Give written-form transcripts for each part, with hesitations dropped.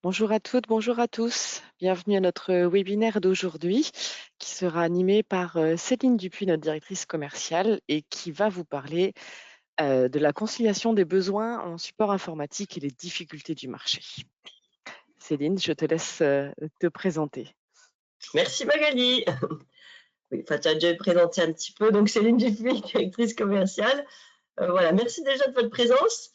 Bonjour à toutes, bonjour à tous. Bienvenue à notre webinaire d'aujourd'hui qui sera animé par Céline Dupuis, notre directrice commerciale, et qui va vous parler de la conciliation des besoins en support informatique et les difficultés du marché. Céline, je te laisse te présenter. Merci Magali. Oui, enfin, tu as déjà présenté un petit peu. Donc, Céline Dupuis, directrice commerciale. Voilà, merci déjà de votre présence.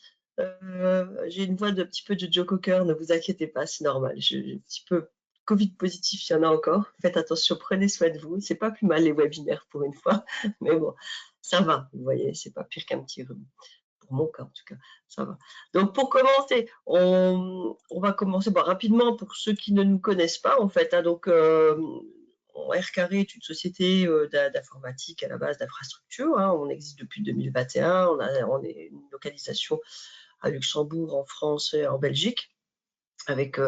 J'ai une voix de petit peu de Joe Cocker, ne vous inquiétez pas, c'est normal. J'ai un petit peu Covid positif, il y en a encore. Faites attention, prenez soin de vous. C'est pas plus mal les webinaires pour une fois, mais bon, ça va. Vous voyez, c'est pas pire qu'un petit rhume. Pour mon cas, en tout cas, ça va. Donc, pour commencer, on va commencer rapidement pour ceux qui ne nous connaissent pas, en fait. Hein, donc, R Carré est une société d'informatique à la base d'infrastructure. Hein, on existe depuis 2021. On est une localisation à Luxembourg, en France et en Belgique. Donc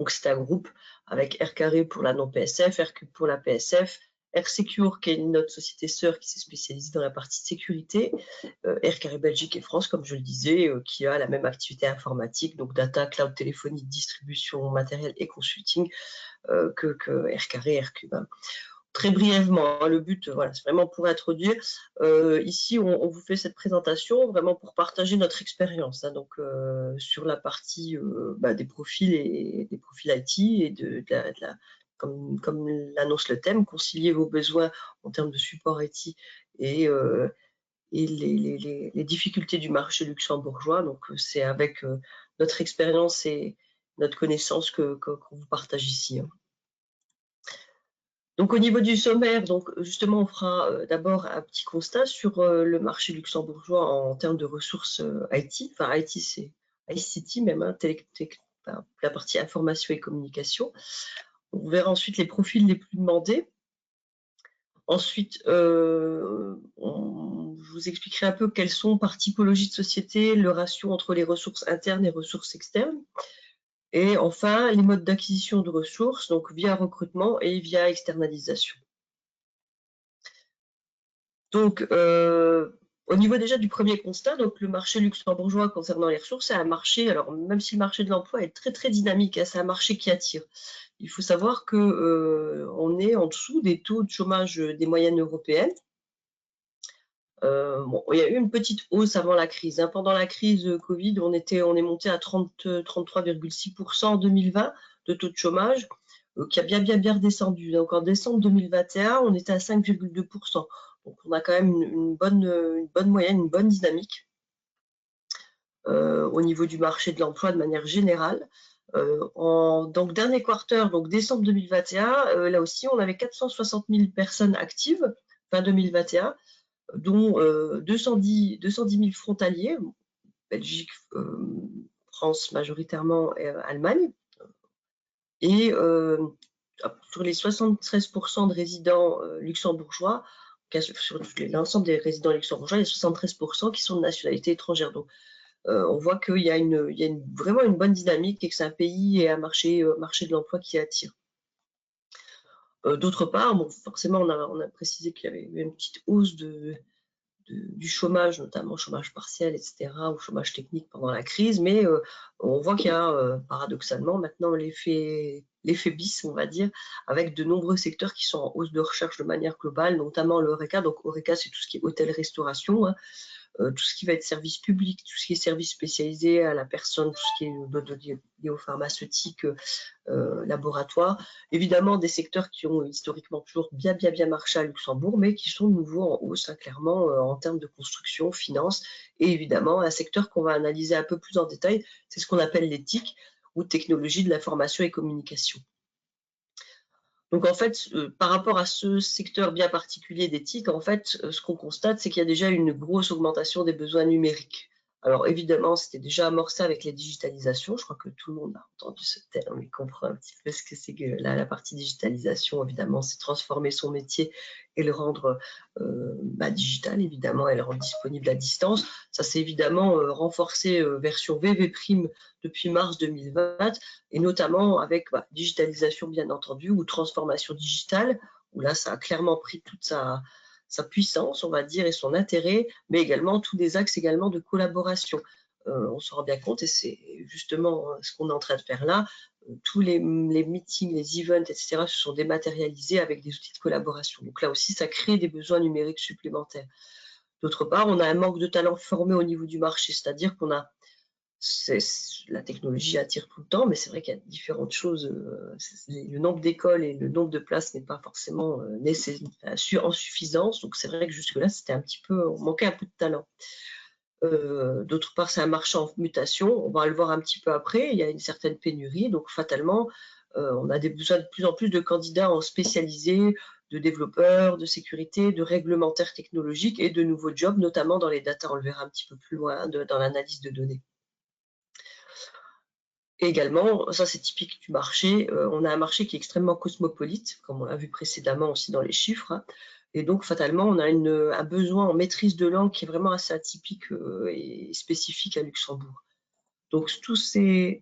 c'est un groupe avec R Carré pour la non-PSF, RQ pour la PSF, R-Secure qui est notre société sœur qui s'est spécialisée dans la partie sécurité, R Carré Belgique et France, comme je le disais, qui a la même activité informatique, donc data, cloud, téléphonie, distribution, matériel et consulting que R Carré, RQ. Très brièvement, hein, le but, voilà, c'est vraiment pour introduire. Ici, on vous fait cette présentation vraiment pour partager notre expérience, hein, donc sur la partie des profils et des profils IT et comme l'annonce le thème, concilier vos besoins en termes de support IT et les difficultés du marché luxembourgeois. Donc, c'est avec notre expérience et notre connaissance qu'on vous partage ici. Hein. Donc au niveau du sommaire, donc justement, on fera d'abord un petit constat sur le marché luxembourgeois en termes de ressources IT. Enfin, IT, c'est ICT même, hein, la partie information et communication. On verra ensuite les profils les plus demandés. Ensuite, je vous expliquerai un peu quelles sont par typologie de société le ratio entre les ressources internes et ressources externes. Et enfin, les modes d'acquisition de ressources, donc via recrutement et via externalisation. Donc, au niveau déjà du premier constat, donc le marché luxembourgeois concernant les ressources, c'est un marché, alors même si le marché de l'emploi est très très dynamique, hein, c'est un marché qui attire. Il faut savoir que on est en dessous des taux de chômage des moyennes européennes. Il y a eu une petite hausse avant la crise. Hein. Pendant la crise Covid, on est monté à 33,6% en 2020 de taux de chômage, qui a bien redescendu. Donc en décembre 2021, on était à 5,2%. Donc on a quand même une bonne moyenne, une bonne dynamique au niveau du marché de l'emploi de manière générale. Donc dernier quarter, donc décembre 2021, là aussi on avait 460 000 personnes actives fin 2021, dont 210 000 frontaliers, Belgique, France majoritairement, et Allemagne. Et sur les 73% de résidents luxembourgeois, sur l'ensemble des résidents luxembourgeois, il y a 73% qui sont de nationalité étrangère. Donc, on voit qu'il y a, vraiment une bonne dynamique et que c'est un pays et un marché de l'emploi qui attire. D'autre part, bon, forcément, on a précisé qu'il y avait eu une petite hausse du chômage, notamment chômage partiel, etc., ou chômage technique pendant la crise, mais on voit qu'il y a paradoxalement maintenant l'effet bis, on va dire, avec de nombreux secteurs qui sont en hausse de recherche de manière globale, notamment le HoReCa. Donc HoReCa, c'est tout ce qui est hôtel-restauration, hein, tout ce qui va être service public, tout ce qui est service spécialisé à la personne, tout ce qui est lié aux pharmaceutiques, laboratoires. Évidemment, des secteurs qui ont historiquement toujours bien marché à Luxembourg, mais qui sont de nouveau en hausse, hein, clairement, en termes de construction, finance. Et évidemment, un secteur qu'on va analyser un peu plus en détail, c'est ce qu'on appelle les TIC, ou technologies de l'information et communication. Donc en fait, par rapport à ce secteur bien particulier des TIC, en fait, ce qu'on constate, c'est qu'il y a déjà une grosse augmentation des besoins numériques. Alors évidemment, c'était déjà amorcé avec la digitalisation. Je crois que tout le monde a entendu ce terme et comprend un petit peu ce que c'est que la partie digitalisation. Évidemment, c'est transformer son métier et le rendre digital, évidemment, et le rendre disponible à distance. Ça s'est évidemment renforcé version VV Prime depuis mars 2020, et notamment avec digitalisation, bien entendu, ou transformation digitale, où là, ça a clairement pris toute sa puissance, on va dire, et son intérêt, mais également tous des axes également de collaboration. on s'en rend bien compte, et c'est justement ce qu'on est en train de faire là. Tous les meetings, les events, etc., se sont dématérialisés avec des outils de collaboration. Donc là aussi, ça crée des besoins numériques supplémentaires. D'autre part, on a un manque de talents formés au niveau du marché, c'est-à-dire qu'on a la technologie attire tout le temps, mais c'est vrai qu'il y a différentes choses. Le nombre d'écoles et le nombre de places n'est pas forcément en suffisance. Donc c'est vrai que jusque-là, c'était un petit peu, on manquait un peu de talent. D'autre part, c'est un marché en mutation. On va le voir un petit peu après. Il y a une certaine pénurie, donc fatalement, on a besoins de plus en plus de candidats en spécialisés, de développeurs, de sécurité, de réglementaires technologiques et de nouveaux jobs, notamment dans les data. On le verra un petit peu plus loin, dans l'analyse de données. Et également, ça c'est typique du marché, on a un marché qui est extrêmement cosmopolite, comme on l'a vu précédemment aussi dans les chiffres, hein. Et donc fatalement, on a un besoin en maîtrise de langue qui est vraiment assez atypique et spécifique à Luxembourg. Donc tous ces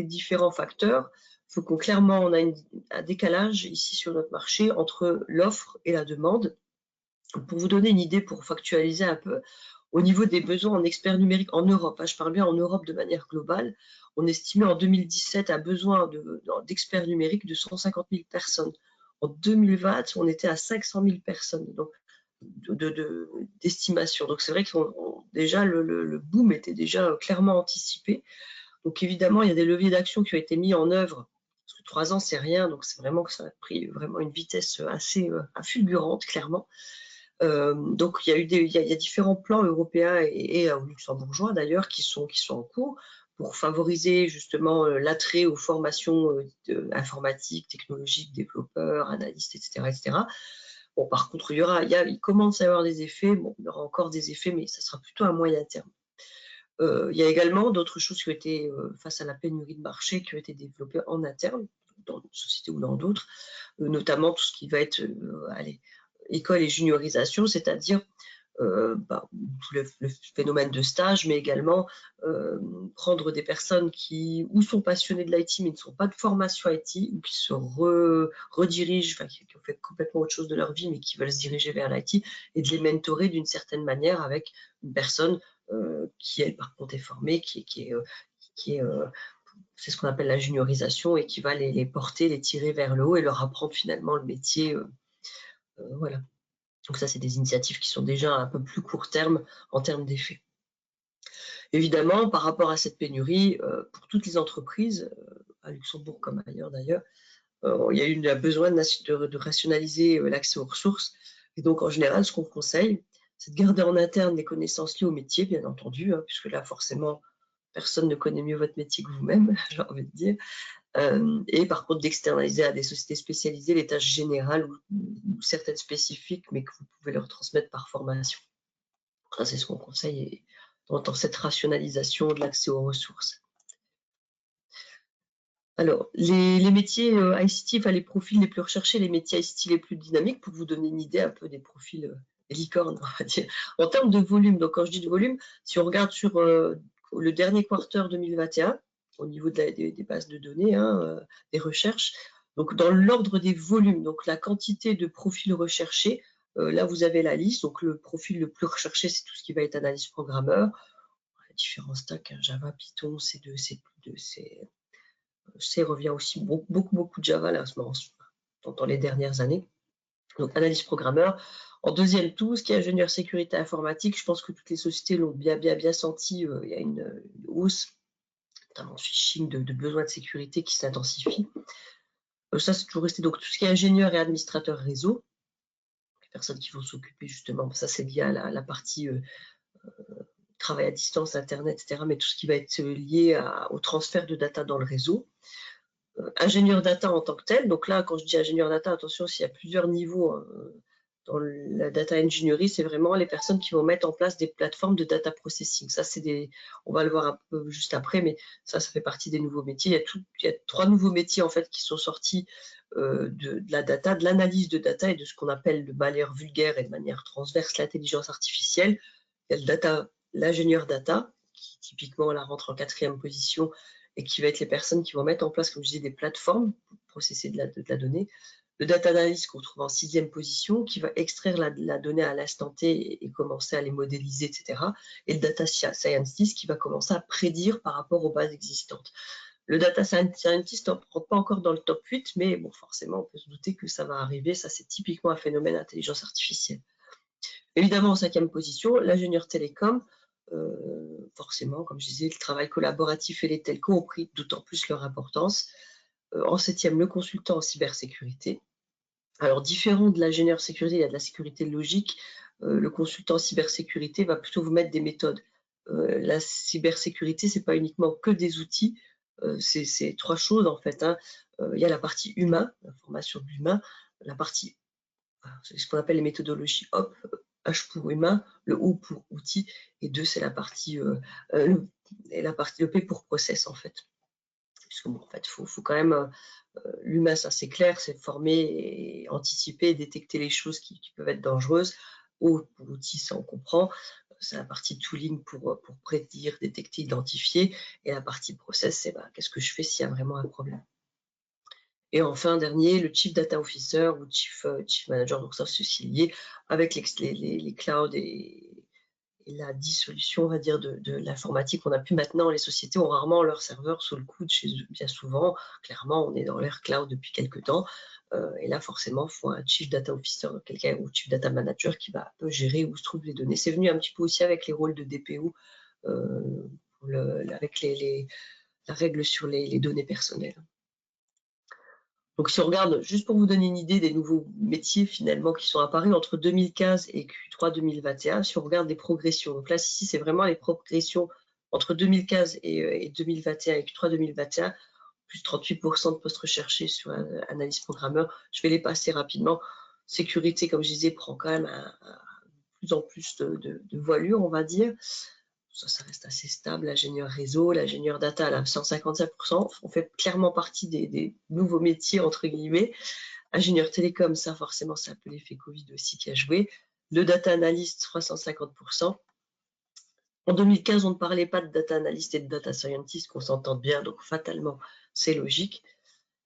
différents facteurs font qu'on clairement on a un décalage ici sur notre marché entre l'offre et la demande. Pour vous donner une idée, pour factualiser un peu, au niveau des besoins en experts numériques en Europe, je parle bien en Europe de manière globale, on estimait en 2017 un besoin d'experts numériques de 150 000 personnes. En 2020, on était à 500 000 personnes donc, d'estimation. Donc c'est vrai que déjà le boom était déjà clairement anticipé. Donc évidemment, il y a des leviers d'action qui ont été mis en œuvre. Parce que 3 ans, c'est rien, donc c'est vraiment que ça a pris vraiment une vitesse assez fulgurante, clairement. Donc il y a différents plans européens et luxembourgeois d'ailleurs qui sont en cours pour favoriser justement l'attrait aux formations informatiques, technologiques, développeurs, analystes, etc., etc. Bon, par contre, il commence à y avoir des effets. Bon, il y aura encore des effets, mais ça sera plutôt à moyen terme. Il y a également d'autres choses qui ont été, face à la pénurie de marché, qui ont été développées en interne, dans une société ou dans d'autres, notamment tout ce qui va être école et juniorisation, c'est-à-dire tout le phénomène de stage, mais également prendre des personnes qui ou sont passionnées de l'IT mais ne sont pas de formation IT ou qui se redirigent, enfin, qui ont fait complètement autre chose de leur vie mais qui veulent se diriger vers l'IT et de les mentorer d'une certaine manière avec une personne qui, elle, par contre, est formée, c'est ce qu'on appelle la juniorisation et qui va les porter, les tirer vers le haut et leur apprendre finalement le métier. Voilà. Donc ça, c'est des initiatives qui sont déjà un peu plus court terme en termes d'effets. Évidemment, par rapport à cette pénurie, pour toutes les entreprises, à Luxembourg comme ailleurs d'ailleurs, il y a eu un besoin de rationaliser l'accès aux ressources. Et donc, en général, ce qu'on conseille, c'est de garder en interne les connaissances liées au métier, bien entendu, hein, puisque là, forcément, personne ne connaît mieux votre métier que vous-même, j'ai envie de dire. Et par contre, d'externaliser à des sociétés spécialisées les tâches générales ou certaines spécifiques, mais que vous pouvez leur transmettre par formation. Ça, c'est ce qu'on conseille dans cette rationalisation de l'accès aux ressources. Alors, les métiers ICT, enfin les profils les plus recherchés, les métiers ICT les plus dynamiques, pour vous donner une idée un peu des profils licornes, on va dire. En termes de volume, donc quand je dis de volume, si on regarde sur le dernier quarter 2021, au niveau des bases de données, hein, des recherches, donc dans l'ordre des volumes, donc la quantité de profils recherchés, là vous avez la liste, donc le profil le plus recherché, c'est tout ce qui va être analyse programmeur, différents stacks, hein, Java, Python, C2, C++, C revient aussi beaucoup de Java là, dans les dernières années. Donc analyse programmeur. En deuxième tout, ce qui est ingénieur sécurité informatique, je pense que toutes les sociétés l'ont bien senti. Il y a une hausse, notamment en phishing, de besoins de sécurité qui s'intensifie. Ça, c'est toujours resté. Donc tout ce qui est ingénieur et administrateur réseau, les personnes qui vont s'occuper justement, ça c'est lié à la partie travail à distance, Internet, etc. Mais tout ce qui va être lié au transfert de data dans le réseau. Ingénieur data en tant que tel, donc là, quand je dis ingénieur data, attention, s'il y a plusieurs niveaux dans la data engineering, c'est vraiment les personnes qui vont mettre en place des plateformes de data processing. Ça, on va le voir un peu juste après, mais ça fait partie des nouveaux métiers. Il y a 3 nouveaux métiers en fait qui sont sortis de la data, de l'analyse de data et de ce qu'on appelle de manière vulgaire et de manière transverse l'intelligence artificielle. Il y a l'ingénieur data, qui typiquement là rentre en 4e position et qui va être les personnes qui vont mettre en place, comme je disais, des plateformes pour processer de la donnée. Le data analyst qu'on trouve en 6e position, qui va extraire la donnée à l'instant T et commencer à les modéliser, etc. Et le data scientist qui va commencer à prédire par rapport aux bases existantes. Le data scientist ne rentre pas encore dans le top 8, mais bon, forcément, on peut se douter que ça va arriver. Ça, c'est typiquement un phénomène d'intelligence artificielle. Évidemment, en 5e position, l'ingénieur télécom. Forcément, comme je disais, le travail collaboratif et les telcos ont pris d'autant plus leur importance. En 7e, le consultant en cybersécurité. Alors, différent de l'ingénieur sécurité, il y a de la sécurité logique. Le consultant en cybersécurité va plutôt vous mettre des méthodes. La cybersécurité, c'est pas uniquement que des outils, c'est 3 choses en fait, hein. Il y a la partie humain, la formation de l'humain, la partie, c'est ce qu'on appelle les méthodologies HOP, H pour humain, le O pour outil, et 2, c'est la partie, le P pour process en fait. Puisque bon, en fait, faut quand même, l'humain, ça c'est clair, c'est former et anticiper et détecter les choses qui peuvent être dangereuses. O pour outil, ça on comprend. C'est la partie tooling pour prédire, détecter, identifier. Et la partie process, c'est qu'est-ce que je fais s'il y a vraiment un problème. Et enfin, dernier, le Chief Data Officer ou Chief Manager, donc ça c'est aussi lié avec les clouds et la dissolution, on va dire, de l'informatique. On a plus maintenant, les sociétés ont rarement leurs serveurs sous le coude chez eux, bien souvent. Clairement, on est dans l'ère cloud depuis quelques temps. Et là, forcément, il faut un Chief Data Officer, quelqu'un, ou Chief Data Manager qui va un peu gérer où se trouvent les données. C'est venu un petit peu aussi avec les rôles de DPO, avec la règle sur les données personnelles. Donc, si on regarde, juste pour vous donner une idée des nouveaux métiers finalement qui sont apparus entre 2015 et Q3 2021, si on regarde les progressions, donc là, ici, c'est vraiment les progressions entre 2015 et 2021 et Q3 2021, plus 38% de postes recherchés sur analyse programmeur. Je vais les passer rapidement. Sécurité, comme je disais, prend quand même plus en plus de voilure, on va dire. Ça reste assez stable. L'ingénieur réseau, l'ingénieur data, là, 155%. On fait clairement partie des nouveaux métiers, entre guillemets. Ingénieur télécom, ça, forcément, c'est un peu l'effet Covid aussi qui a joué. Le data analyst, 350%. En 2015, on ne parlait pas de data analyst et de data scientist, qu'on s'entende bien, donc fatalement, c'est logique.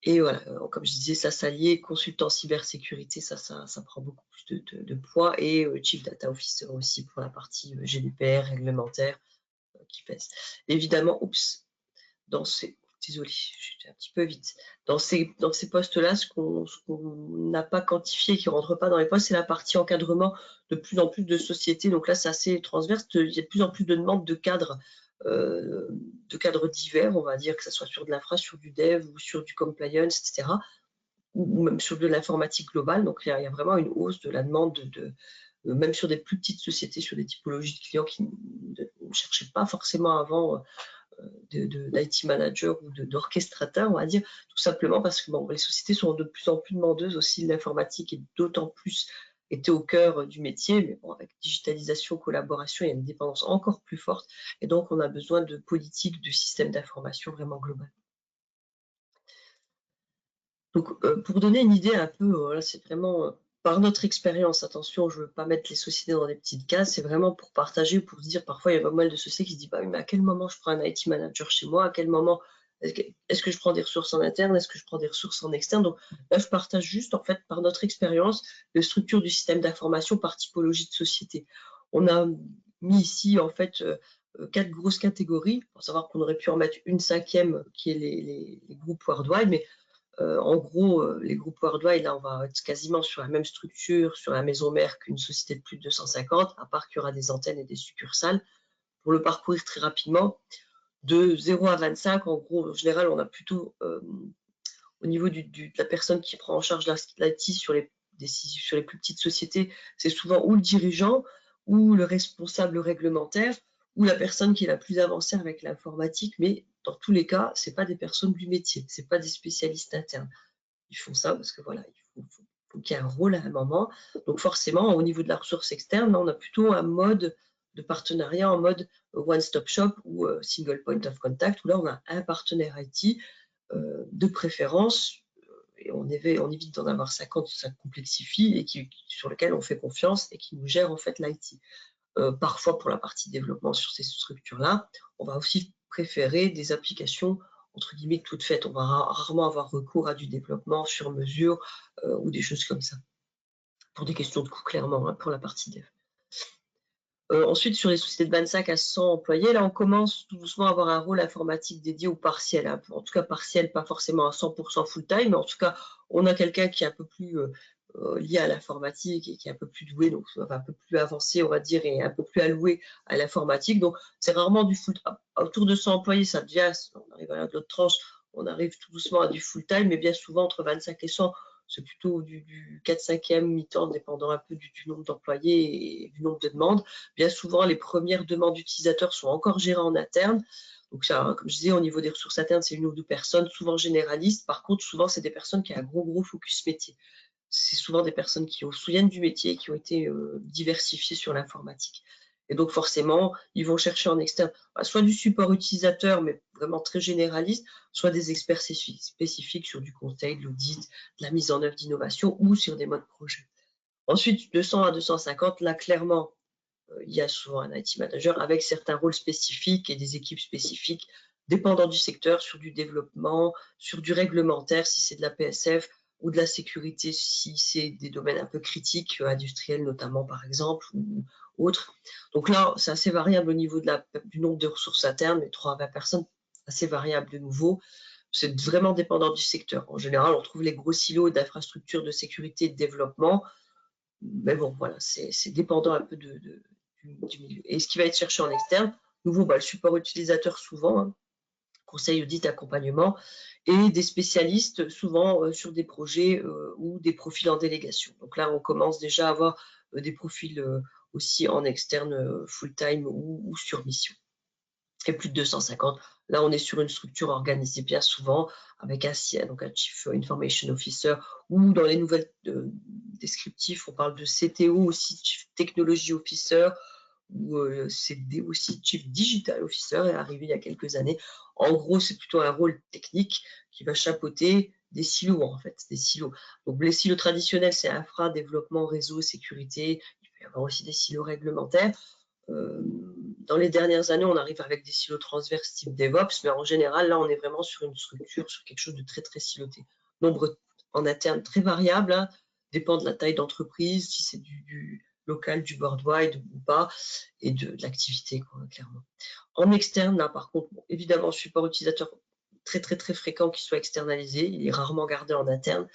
Et voilà, comme je disais, ça s'allier, consultant cybersécurité, ça prend beaucoup plus de poids, et Chief Data Officer aussi pour la partie GDPR, réglementaire, qui pèse. Évidemment, désolé, je suis un petit peu vite. Dans ces postes-là, ce qu'on n'a pas quantifié, qui ne rentre pas dans les postes, c'est la partie encadrement de plus en plus de sociétés. Donc là, c'est assez transverse. Il y a de plus en plus de demandes de cadres divers, on va dire, que ce soit sur de l'infra, sur du dev ou sur du compliance, etc. Ou même sur de l'informatique globale. Donc il y a vraiment une hausse de la demande même sur des plus petites sociétés, sur des typologies de clients qui ne cherchaient pas forcément avant d'IT manager ou d'orchestrateur, on va dire, tout simplement parce que les sociétés sont de plus en plus demandeuses aussi de l'informatique, et d'autant plus était au cœur du métier, mais bon, avec digitalisation, collaboration, il y a une dépendance encore plus forte, et donc on a besoin de politiques, de systèmes d'information vraiment global. Donc, pour donner une idée un peu, là c'est vraiment par notre expérience, attention, je ne veux pas mettre les sociétés dans des petites cases, c'est vraiment pour partager, pour se dire, parfois il y a pas mal de sociétés qui se disent, oui, mais à quel moment je prends un IT manager chez moi, à quel moment, est-ce que je prends des ressources en interne, est-ce que je prends des ressources en externe. Donc là, je partage juste, en fait, par notre expérience, de structure du système d'information par typologie de société. On a mis ici, en fait, 4 grosses catégories, pour savoir qu'on aurait pu en mettre une 5e, qui est les groupes worldwide, mais en gros, les groupes worldwide, là, on va être quasiment sur la même structure, sur la maison mère qu'une société de plus de 250, à part qu'il y aura des antennes et des succursales. Pour le parcourir très rapidement, de 0 à 25, en gros, en général, on a plutôt, au niveau de la personne qui prend en charge l'IT sur les plus petites sociétés, c'est souvent ou le dirigeant, ou le responsable réglementaire, ou la personne qui est la plus avancée avec l'informatique, mais dans tous les cas, ce n'est pas des personnes du métier, ce n'est pas des spécialistes internes. Ils font ça parce que voilà, il faut qu'il y ait un rôle à un moment. Donc forcément, au niveau de la ressource externe, là, on a plutôt un mode de partenariat en mode one-stop shop ou single point of contact, où là, on a un partenaire IT de préférence, et on évite d'en avoir 50, ça complexifie, et sur lequel on fait confiance et qui nous gère en fait l'IT. Parfois, pour la partie développement sur ces structures-là, on va aussi préférer des applications entre guillemets toute faite. On va rarement avoir recours à du développement sur mesure ou des choses comme ça. Pour des questions de coût, clairement, hein, pour la partie dev. Ensuite, sur les sociétés de 25 à 100 employés, là, on commence tout doucement à avoir un rôle informatique dédié ou partiel. Hein. En tout cas, partiel, pas forcément à 100% full-time, mais en tout cas, on a quelqu'un qui est un peu plus lié à l'informatique et qui est un peu plus doué, donc un peu plus avancé, on va dire, et un peu plus alloué à l'informatique. Donc, c'est rarement du full-time. Autour de 100 employés, ça devient, on arrive à l'autre tranche, on arrive tout doucement à du full-time, mais bien souvent, entre 25 et 100, c'est plutôt du 4/5e mi-temps, dépendant un peu du nombre d'employés et du nombre de demandes. Bien souvent, les premières demandes d'utilisateurs sont encore gérées en interne. Donc ça, comme je disais, au niveau des ressources internes, c'est une ou deux personnes, souvent généralistes. Par contre, souvent, c'est des personnes qui ont un gros focus métier. C'est souvent des personnes qui se souviennent du métier, qui ont été diversifiées sur l'informatique. Et donc forcément, ils vont chercher en externe soit du support utilisateur, mais vraiment très généraliste, soit des experts spécifiques sur du conseil, de l'audit, de la mise en œuvre d'innovation ou sur des modes projet. Ensuite, 200 à 250, là clairement, il y a souvent un IT manager avec certains rôles spécifiques et des équipes spécifiques, dépendant du secteur, sur du développement, sur du réglementaire, si c'est de la PSF, ou de la sécurité, si c'est des domaines un peu critiques, industriels notamment par exemple, ou autres. Donc là, c'est assez variable au niveau du nombre de ressources internes, mais 3 à 20 personnes, assez variable de nouveau. C'est vraiment dépendant du secteur. En général, on trouve les gros silos d'infrastructures de sécurité et de développement, mais bon, voilà, c'est dépendant un peu du milieu. Et ce qui va être cherché en externe, nouveau, le support utilisateur souvent, hein, conseil, audit, accompagnement, et des spécialistes souvent sur des projets ou des profils en délégation. Donc là, on commence déjà à avoir des profils aussi en externe full-time ou sur mission. Et plus de 250. Là, on est sur une structure organisée bien souvent avec un CIA, donc un Chief Information Officer, ou dans les nouvelles descriptifs, on parle de CTO aussi, Chief Technology Officer, ou CD aussi, Chief Digital Officer, est arrivé il y a quelques années. En gros, c'est plutôt un rôle technique qui va chapeauter des silos, en fait, des silos. Donc, les silos traditionnels, c'est infra, développement, réseau, sécurité. Il peut y avoir aussi des silos réglementaires. Dans les dernières années, on arrive avec des silos transverses type DevOps, mais en général, là, on est vraiment sur une structure, sur quelque chose de très siloté. Nombre en interne très variable, hein, dépend de la taille d'entreprise, si c'est du local, du board-wide ou pas, et de l'activité, clairement. En externe, là, par contre, évidemment, support utilisateur très fréquent qui soit externalisé, il est rarement gardé en interne,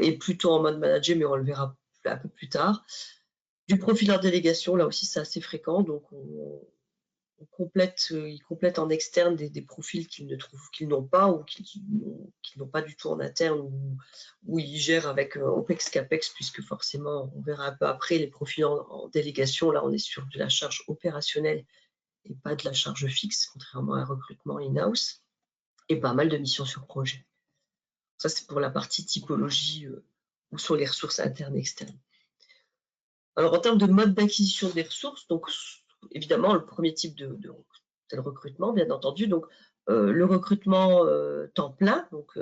et plutôt en mode manager, mais on le verra un peu plus tard. Du profil en délégation, là aussi, c'est assez fréquent. Donc, ils complètent en externe des profils qu'ils n'ont pas ou qu'ils n'ont pas du tout en interne ou ils gèrent avec OPEX, CAPEX, puisque forcément, on verra un peu après, les profils en délégation, là, on est sur de la charge opérationnelle et pas de la charge fixe, contrairement à un recrutement in-house, et pas mal de missions sur projet. Ça, c'est pour la partie typologie où sont les ressources internes et externes. Alors, en termes de mode d'acquisition des ressources, donc évidemment, le premier type c'est le recrutement, bien entendu. Donc, le recrutement temps plein. Donc,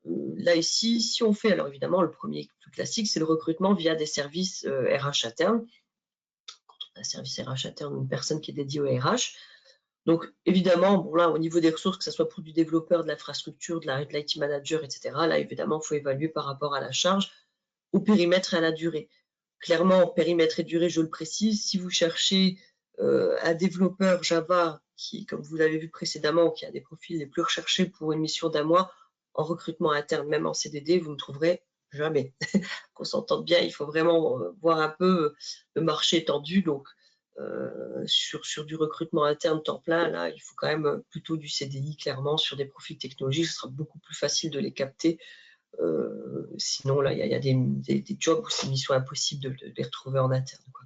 là, ici, si on fait, alors évidemment, le premier plus classique, c'est le recrutement via des services RH interne. Quand on a un service RH interne, une personne qui est dédiée au RH. Donc, évidemment, bon, là, au niveau des ressources, que ce soit pour du développeur, de l'infrastructure, de l'IT manager, etc., là, évidemment, il faut évaluer par rapport à la charge, au périmètre et à la durée. Clairement, périmètre et durée, je le précise, si vous cherchez un développeur Java qui, comme vous l'avez vu précédemment, qui a des profils les plus recherchés pour une mission d'un mois, en recrutement interne, même en CDD, vous ne trouverez jamais. Qu'on s'entende bien, il faut vraiment voir un peu le marché tendu. Donc, sur du recrutement interne temps plein, là, il faut quand même plutôt du CDI, clairement, sur des profils technologiques, ce sera beaucoup plus facile de les capter. Sinon, là, il y a des jobs où c'est mission impossible de les retrouver en interne, quoi.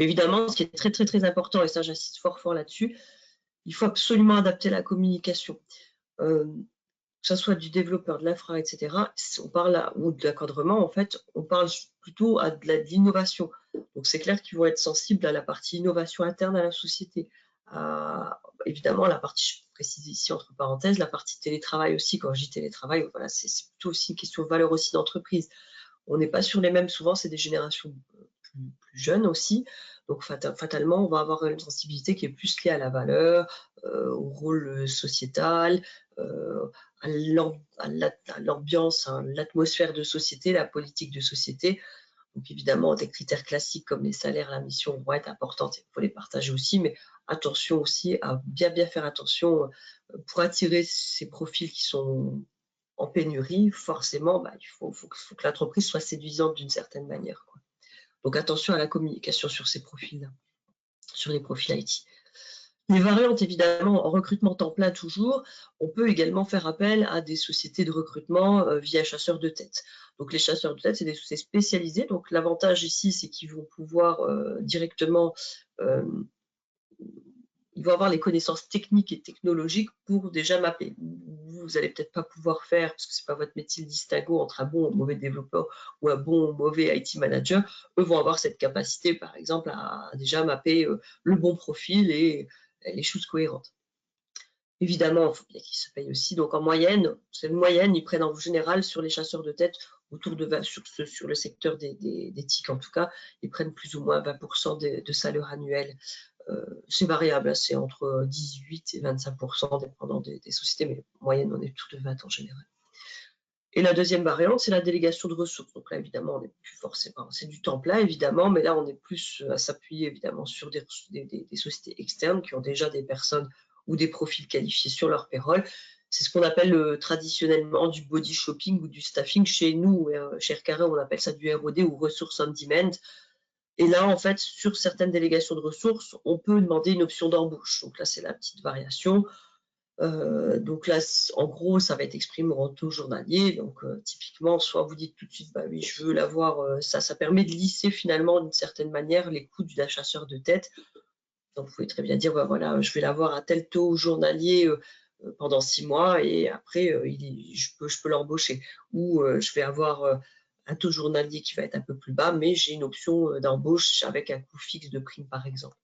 Évidemment, ce qui est très important, et ça j'insiste fort là-dessus, il faut absolument adapter la communication. Que ce soit du développeur, de l'infra, etc., on parle ou de l'encadrement, en fait, on parle plutôt de l'innovation. Donc c'est clair qu'ils vont être sensibles à la partie innovation interne à la société. Évidemment, la partie, je précise ici entre parenthèses, la partie télétravail aussi. Quand je dis télétravail, voilà, c'est plutôt aussi une question de valeur aussi d'entreprise. On n'est pas sur les mêmes, souvent c'est des générations plus plus jeunes aussi. Donc fatalement, on va avoir une sensibilité qui est plus liée à la valeur, au rôle sociétal, à l'ambiance, hein, l'atmosphère de société, la politique de société. Donc évidemment, des critères classiques comme les salaires, la mission vont être importantes, il faut les partager aussi, mais attention aussi à bien faire attention pour attirer ces profils qui sont en pénurie, forcément, il faut que l'entreprise soit séduisante d'une certaine manière, quoi. Donc attention à la communication sur ces profils-là, sur les profils IT. Les variantes, évidemment, en recrutement temps plein toujours, on peut également faire appel à des sociétés de recrutement via chasseurs de tête. Donc les chasseurs de tête, c'est des sociétés spécialisées. Donc l'avantage ici, c'est qu'ils vont pouvoir directement, ils vont avoir les connaissances techniques et technologiques pour déjà mapper. Vous n'allez peut-être pas pouvoir faire, parce que ce n'est pas votre métier, le distinguo entre un bon ou mauvais développeur ou un bon ou mauvais IT manager. Eux vont avoir cette capacité, par exemple, à déjà mapper le bon profil et les choses cohérentes. Évidemment, il faut bien qu'ils se payent aussi. Donc en moyenne, c'est une moyenne, ils prennent en général sur les chasseurs de tête autour de 20, sur le secteur des TIC en tout cas, ils prennent plus ou moins 20% de salaire annuel. C'est variable, hein, c'est entre 18 et 25%, dépendant des sociétés, mais en moyenne, on est autour de 20 en général. Et la deuxième variante, c'est la délégation de ressources. Donc là, évidemment, on n'est plus forcément, c'est du temps plein, évidemment, mais là, on est plus à s'appuyer, évidemment, sur des sociétés externes qui ont déjà des personnes ou des profils qualifiés sur leur payroll. C'est ce qu'on appelle traditionnellement du body shopping ou du staffing. Chez nous, chez RKR, on appelle ça du ROD ou ressources on demand. Et là, en fait, sur certaines délégations de ressources, on peut demander une option d'embauche. Donc là, c'est la petite variation. Donc là, en gros, ça va être exprimé en taux journalier. Donc typiquement, soit vous dites tout de suite, oui, je veux l'avoir. Ça permet de lisser finalement d'une certaine manière les coûts d'un chasseur de tête. Donc vous pouvez très bien dire, voilà, je vais l'avoir à tel taux journalier pendant 6 mois et après, je peux l'embaucher. Ou je vais avoir un taux journalier qui va être un peu plus bas, mais j'ai une option d'embauche avec un coût fixe de prime, par exemple.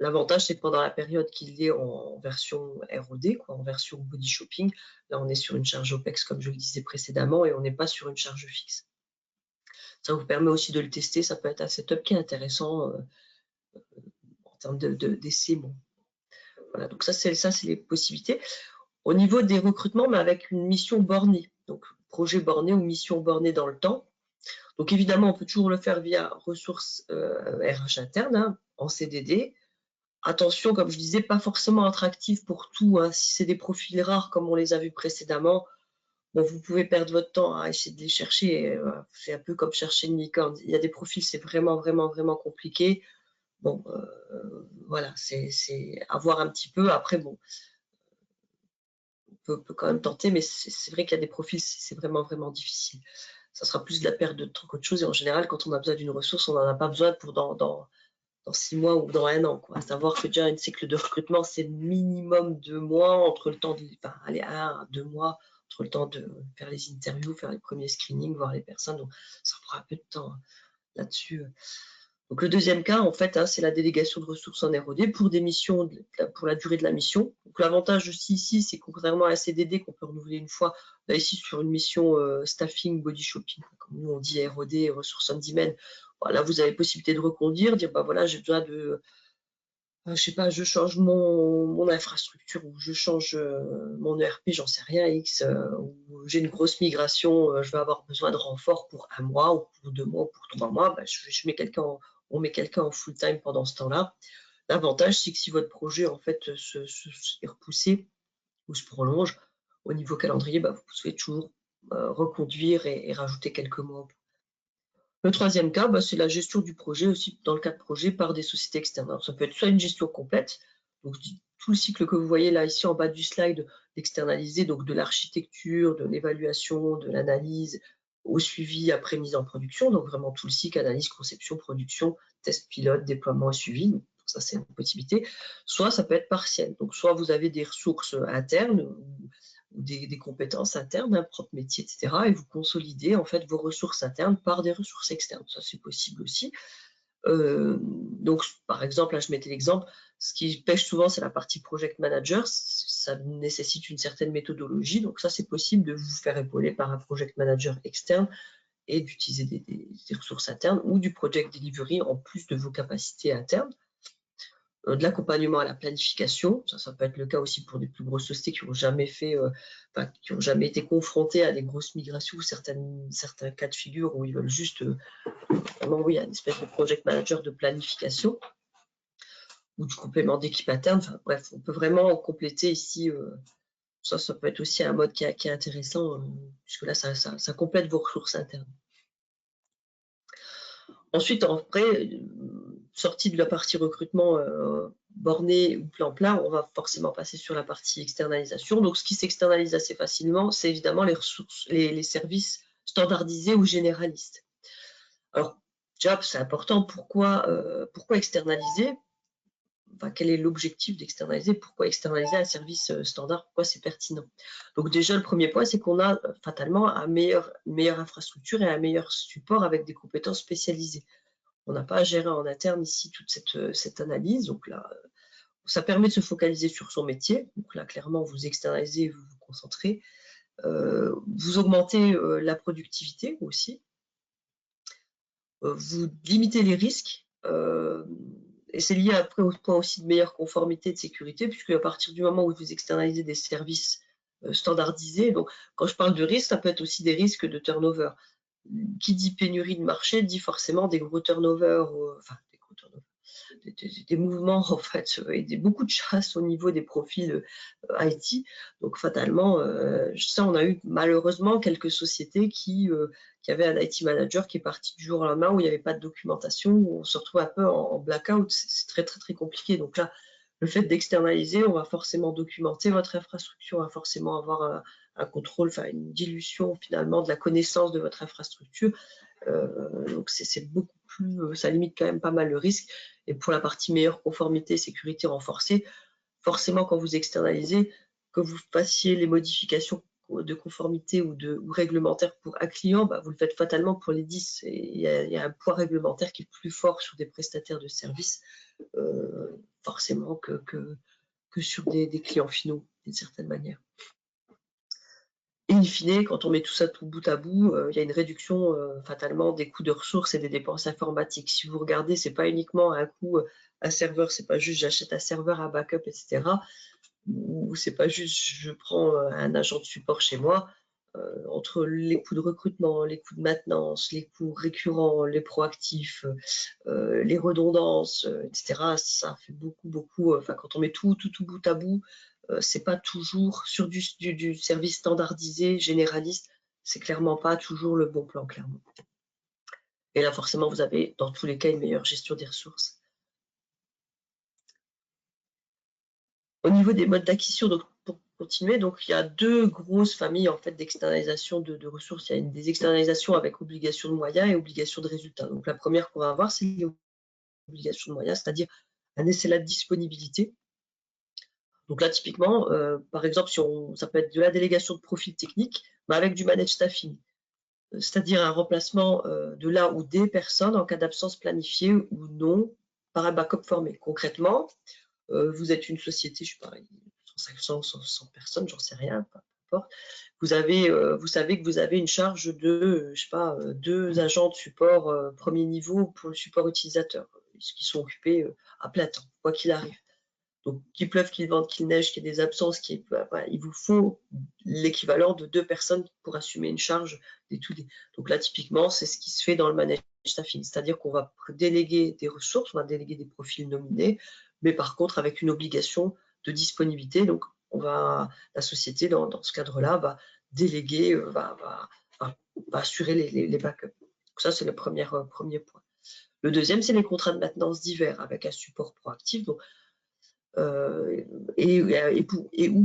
L'avantage, c'est que pendant la période qu'il est en version ROD, en version body shopping, là, on est sur une charge OPEX, comme je le disais précédemment, et on n'est pas sur une charge fixe. Ça vous permet aussi de le tester. Ça peut être un setup qui est intéressant en termes d'essai. Bon. Voilà, donc ça, c'est les possibilités. Au niveau des recrutements, mais avec une mission bornée. Donc, projet borné ou mission bornée dans le temps. Donc, évidemment, on peut toujours le faire via ressources RH interne, en CDD. Attention, comme je disais, pas forcément attractif pour tout. Si c'est des profils rares, comme on les a vus précédemment, bon, vous pouvez perdre votre temps à essayer de les chercher. C'est un peu comme chercher une licorne. Il y a des profils, c'est vraiment, vraiment, vraiment compliqué. Bon, voilà, c'est à voir un petit peu. Après, bon, on peut quand même tenter, mais c'est vrai qu'il y a des profils, c'est vraiment, vraiment difficile. Ça sera plus de la perte de temps qu'autre chose. Et en général, quand on a besoin d'une ressource, on n'en a pas besoin pour dans 6 mois ou dans 1 an. À savoir que déjà, un cycle de recrutement, c'est minimum 2 mois, entre le temps de, 1 à 2 mois, entre le temps de faire les interviews, faire les premiers screenings, voir les personnes. Donc, ça prend un peu de temps là-dessus. Donc, le deuxième cas, en fait, c'est la délégation de ressources en ROD pour des missions, pour la durée de la mission. Donc, l'avantage aussi ici, c'est contrairement à un CDD qu'on peut renouveler une fois, là, ici, sur une mission staffing, body shopping, comme nous on dit ROD, ressources on demand, voilà, vous avez possibilité de reconduire, dire, voilà, j'ai besoin de, je sais pas, je change mon infrastructure ou je change mon ERP, j'en sais rien, X, ou j'ai une grosse migration, je vais avoir besoin de renfort pour 1 mois ou pour 2 mois ou pour 3 mois, on met quelqu'un en full time pendant ce temps-là. L'avantage, c'est que si votre projet en fait est repoussé ou se prolonge, au niveau calendrier, vous pouvez toujours reconduire et rajouter quelques mois. Le troisième cas, c'est la gestion du projet aussi dans le cas de projet par des sociétés externes. Alors, ça peut être soit une gestion complète, donc tout le cycle que vous voyez là ici en bas du slide d'externaliser, donc de l'architecture, de l'évaluation, de l'analyse, au suivi après mise en production, donc vraiment tout le cycle, analyse, conception, production, test pilote, déploiement et suivi. Donc, ça, c'est une possibilité. Soit ça peut être partiel, donc soit vous avez des ressources internes ou des compétences internes, un propre métier, etc. Et vous consolidez en fait vos ressources internes par des ressources externes. Ça, c'est possible aussi. Donc, par exemple, là, je mettais l'exemple, ce qui pêche souvent, c'est la partie project manager. Ça nécessite une certaine méthodologie. Donc, ça, c'est possible de vous faire épauler par un project manager externe et d'utiliser des ressources internes ou du project delivery en plus de vos capacités internes. De l'accompagnement à la planification, ça peut être le cas aussi pour des plus grosses sociétés qui n'ont jamais fait, qui n'ont jamais été confrontées à des grosses migrations ou certains cas de figure où ils veulent juste vraiment, oui, une espèce de project manager de planification ou du complément d'équipe interne. Enfin, bref, on peut vraiment compléter ici. Ça peut être aussi un mode qui est intéressant, puisque là, ça complète vos ressources internes. Ensuite, après, sortie de la partie recrutement borné ou plan plat, on va forcément passer sur la partie externalisation. Donc, ce qui s'externalise assez facilement, c'est évidemment les ressources, les services standardisés ou généralistes. Alors, déjà, c'est important. Pourquoi externaliser? Enfin, quel est l'objectif d'externaliser? Pourquoi externaliser un service standard? Pourquoi c'est pertinent? Donc déjà, le premier point, c'est qu'on a fatalement une meilleure infrastructure et un meilleur support avec des compétences spécialisées. On n'a pas à gérer en interne ici toute cette analyse. Donc là, ça permet de se focaliser sur son métier. Donc là, clairement, vous externalisez, vous vous concentrez. Vous augmentez la productivité aussi. Vous limitez les risques. Et c'est lié après au point aussi de meilleure conformité de sécurité, puisque à partir du moment où vous externalisez des services standardisés, donc quand je parle de risque, ça peut être aussi des risques de turnover. Qui dit pénurie de marché dit forcément des gros turnovers, enfin des gros turnovers, des mouvements en fait, et beaucoup de chasse au niveau des profils IT. Donc fatalement, ça, on a eu malheureusement quelques sociétés qui avaient un IT manager qui est parti du jour au lendemain, où il n'y avait pas de documentation, où on se retrouve un peu en blackout. C'est très très très compliqué. Donc là, le fait d'externaliser, on va forcément documenter votre infrastructure, on va forcément avoir un contrôle, enfin une dilution finalement de la connaissance de votre infrastructure. Donc c'est beaucoup plus, ça limite quand même pas mal le risque. Et pour la partie meilleure conformité, sécurité renforcée, forcément quand vous externalisez, que vous fassiez les modifications de conformité ou réglementaires pour un client, bah, vous le faites fatalement pour les 10. Et il y a un poids réglementaire qui est plus fort sur des prestataires de services, forcément que sur des clients finaux, d'une certaine manière. Et in fine, quand on met tout ça tout bout à bout, il y a une réduction fatalement des coûts de ressources et des dépenses informatiques. Si vous regardez, c'est pas uniquement un coût, un serveur, c'est pas juste j'achète un serveur, un backup, etc. Ou c'est pas juste je prends un agent de support chez moi. Entre les coûts de recrutement, les coûts de maintenance, les coûts récurrents, les proactifs, les redondances, etc. Ça fait beaucoup. Enfin, quand on met tout bout à bout, c'est pas toujours sur du service standardisé, généraliste, c'est clairement pas toujours le bon plan, clairement. Et là, forcément, vous avez dans tous les cas une meilleure gestion des ressources. Au niveau des modes d'acquisition, donc pour continuer, donc il y a deux grosses familles en fait d'externalisation de ressources. Il y a des externalisations avec obligation de moyens et obligation de résultats. Donc la première qu'on va avoir, c'est l'obligation de moyens, c'est-à-dire un SLA de disponibilité. Donc là, typiquement, par exemple, ça peut être de la délégation de profils techniques, mais avec du managed staffing, c'est-à-dire un remplacement de là ou des personnes en cas d'absence planifiée ou non par un backup formé. Concrètement, vous êtes une société, je sais pas, 100 personnes, j'en sais rien, peu importe. Vous savez que vous avez une charge de, je sais pas, 2 agents de support premier niveau pour le support utilisateur, qui sont occupés à plein temps, quoi qu'il arrive. Donc, qu'il pleuve, qu'il vente, qu'il neige, qu'il y ait des absences, il vous faut l'équivalent de 2 personnes pour assumer une charge des tout. Donc là, typiquement, c'est ce qui se fait dans le managed staffing, c'est-à-dire qu'on va déléguer des ressources, on va déléguer des profils nominés, mais par contre avec une obligation de disponibilité. Donc, la société, dans ce cadre-là, va déléguer, va assurer les backups. Donc ça, c'est le premier point. Le deuxième, c'est les contrats de maintenance divers avec un support proactif. Donc,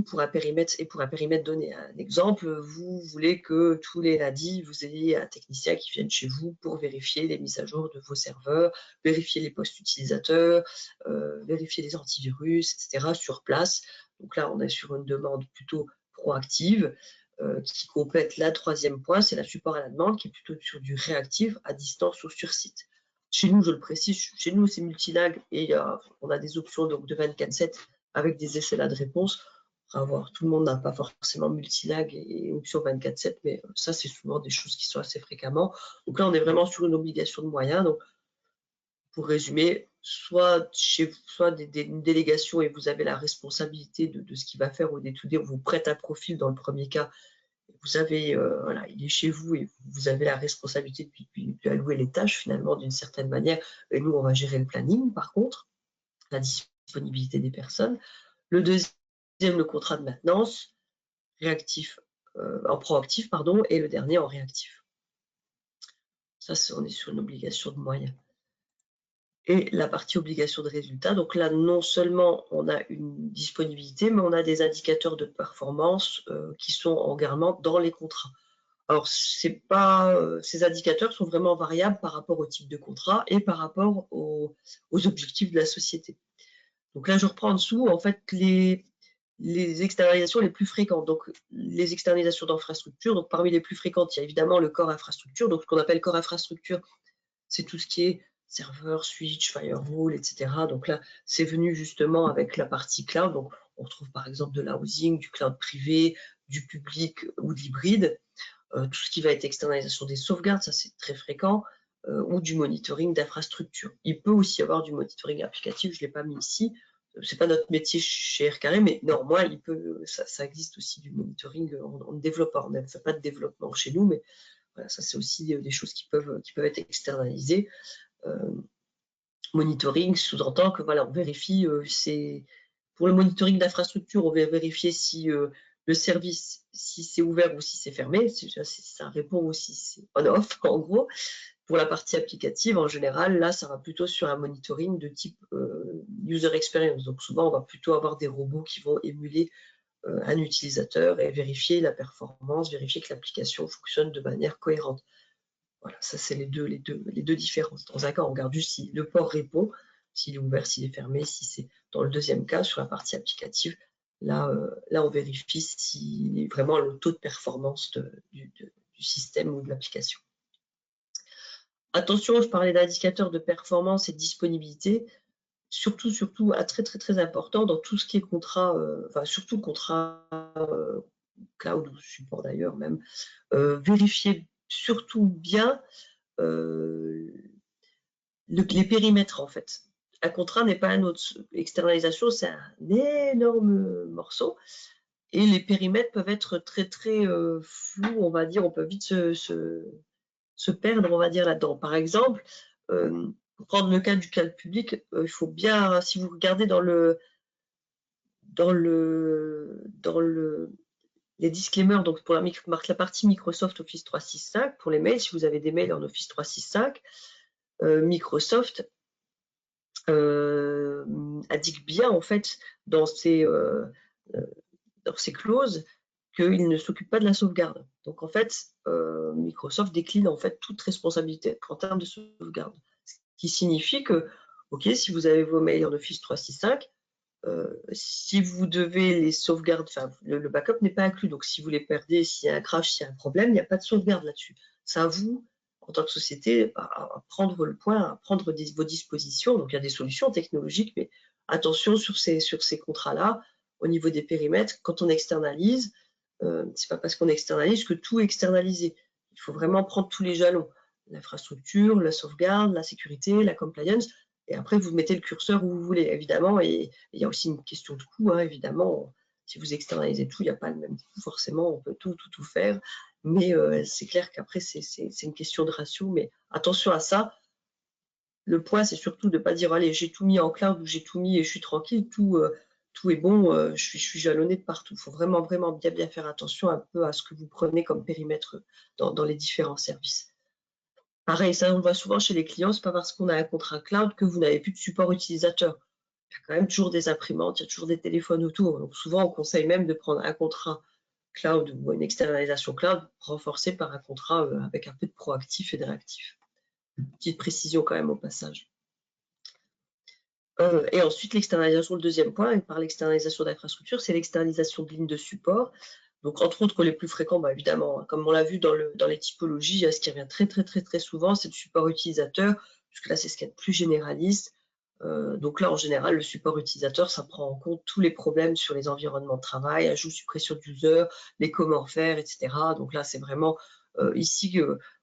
pour un périmètre donné. Un exemple, vous voulez que tous les lundis, vous ayez un technicien qui vienne chez vous pour vérifier les mises à jour de vos serveurs, vérifier les postes utilisateurs, vérifier les antivirus, etc. sur place. Donc là, on est sur une demande plutôt proactive qui complète la troisième point, c'est la support à la demande qui est plutôt sur du réactif à distance ou sur site. Chez nous, je le précise, chez nous, c'est multilingue et on a des options donc, de 24/7 avec des SLA de réponse. tout le monde n'a pas forcément multilag et option 24/7, mais ça, c'est souvent des choses qui sont assez fréquemment. Donc là, on est vraiment sur une obligation de moyens. Donc, pour résumer, soit une délégation et vous avez la responsabilité de ce qu'il va faire au day-to-day, on vous prête un profil dans le premier cas, vous avez, voilà, il est chez vous et vous avez la responsabilité de lui allouer les tâches finalement d'une certaine manière. Et nous, on va gérer le planning par contre, la disponibilité des personnes. Le deuxième, le contrat de maintenance, réactif, en proactif, pardon, et le dernier en réactif. Ça, on est sur une obligation de moyens. Et la partie obligation de résultat, donc là, non seulement on a une disponibilité, mais on a des indicateurs de performance qui sont également dans les contrats. Alors, ces indicateurs sont vraiment variables par rapport au type de contrat et par rapport aux objectifs de la société. Donc là, je reprends en dessous, en fait, les externalisations les plus fréquentes. Donc, les externalisations d'infrastructure. Donc, parmi les plus fréquentes, il y a évidemment le corps infrastructure. Donc, ce qu'on appelle corps infrastructure, c'est tout ce qui est serveur, switch, firewall, etc. Donc là, c'est venu justement avec la partie cloud. Donc, on retrouve par exemple de la housing, du cloud privé, du public ou de l'hybride. Tout ce qui va être externalisation des sauvegardes, ça c'est très fréquent, ou du monitoring d'infrastructure. Il peut aussi y avoir du monitoring applicatif, je ne l'ai pas mis ici, c'est pas notre métier chez Aircarré, mais néanmoins, ça existe aussi du monitoring en développeur. On ne fait pas de développement chez nous, mais voilà, ça c'est aussi des choses qui peuvent être externalisées. Monitoring sous-entend que voilà, on vérifie, pour le monitoring d'infrastructure, on va vérifier si le service, si c'est ouvert ou si c'est fermé, ça répond aussi, c'est on-off en gros. Pour la partie applicative, en général, là, ça va plutôt sur un monitoring de type user experience. Donc souvent, on va plutôt avoir des robots qui vont émuler un utilisateur et vérifier la performance, vérifier que l'application fonctionne de manière cohérente. Voilà, ça c'est les deux différences. Dans un cas, on regarde juste si le port répond, s'il est ouvert, s'il est fermé, si c'est dans le deuxième cas, sur la partie applicative, là on vérifie si vraiment le taux de performance du système ou de l'application. Attention, je parlais d'indicateurs de performance et de disponibilité, surtout très important dans tout ce qui est contrat, surtout contrat cloud ou support d'ailleurs même, vérifiez surtout bien les périmètres en fait. Un contrat n'est pas un autre. Externalisation, c'est un énorme morceau et les périmètres peuvent être très flous, on va dire, on peut vite se perdre, on va dire, là-dedans. Par exemple, pour prendre le cas du cloud public, il faut bien, si vous regardez dans les disclaimers, donc pour la partie Microsoft Office 365, pour les mails, si vous avez des mails en Office 365, Microsoft indique bien en fait dans ses clauses qu'il ne s'occupe pas de la sauvegarde. Donc en fait, Microsoft décline en fait toute responsabilité en termes de sauvegarde. Ce qui signifie que, ok, si vous avez vos mails en Office 365, si vous devez les sauvegarder, enfin le backup n'est pas inclus, donc si vous les perdez, s'il y a un crash, s'il y a un problème, il n'y a pas de sauvegarde là-dessus. C'est à vous, en tant que société, à prendre le point, à prendre vos dispositions. Donc il y a des solutions technologiques, mais attention sur ces contrats-là, au niveau des périmètres, quand on externalise, c'est pas parce qu'on externalise que tout est externalisé. Il faut vraiment prendre tous les jalons, l'infrastructure, la sauvegarde, la sécurité, la compliance, et après vous mettez le curseur où vous voulez, évidemment, et il y a aussi une question de coût, hein, évidemment. Si vous externalisez tout, il n'y a pas le même coût, forcément, on peut tout faire, mais c'est clair qu'après c'est une question de ratio, mais attention à ça. Le point, c'est surtout de ne pas dire allez, j'ai tout mis en cloud ou j'ai tout mis et je suis tranquille, tout est bon, je suis jalonné de partout. Il faut vraiment bien faire attention un peu à ce que vous prenez comme périmètre dans les différents services. Pareil, ça on le voit souvent chez les clients, c'est pas parce qu'on a un contrat cloud que vous n'avez plus de support utilisateur. Il y a quand même toujours des imprimantes, il y a toujours des téléphones autour. Donc souvent, on conseille même de prendre un contrat cloud ou une externalisation cloud renforcée par un contrat avec un peu de proactif et de réactif. Petite précision quand même au passage. Et ensuite, l'externalisation, le deuxième point, et par l'externalisation d'infrastructure, c'est l'externalisation de lignes de support. Donc, entre autres, les plus fréquents, bah, évidemment, hein, comme on l'a vu dans les typologies, ce qui revient très souvent, c'est le support utilisateur, puisque là, c'est ce qu'il y a de plus généraliste. Donc là, en général, le support utilisateur, ça prend en compte tous les problèmes sur les environnements de travail, ajout, suppression d'user, les comment faire, etc. Donc là, c'est vraiment ici,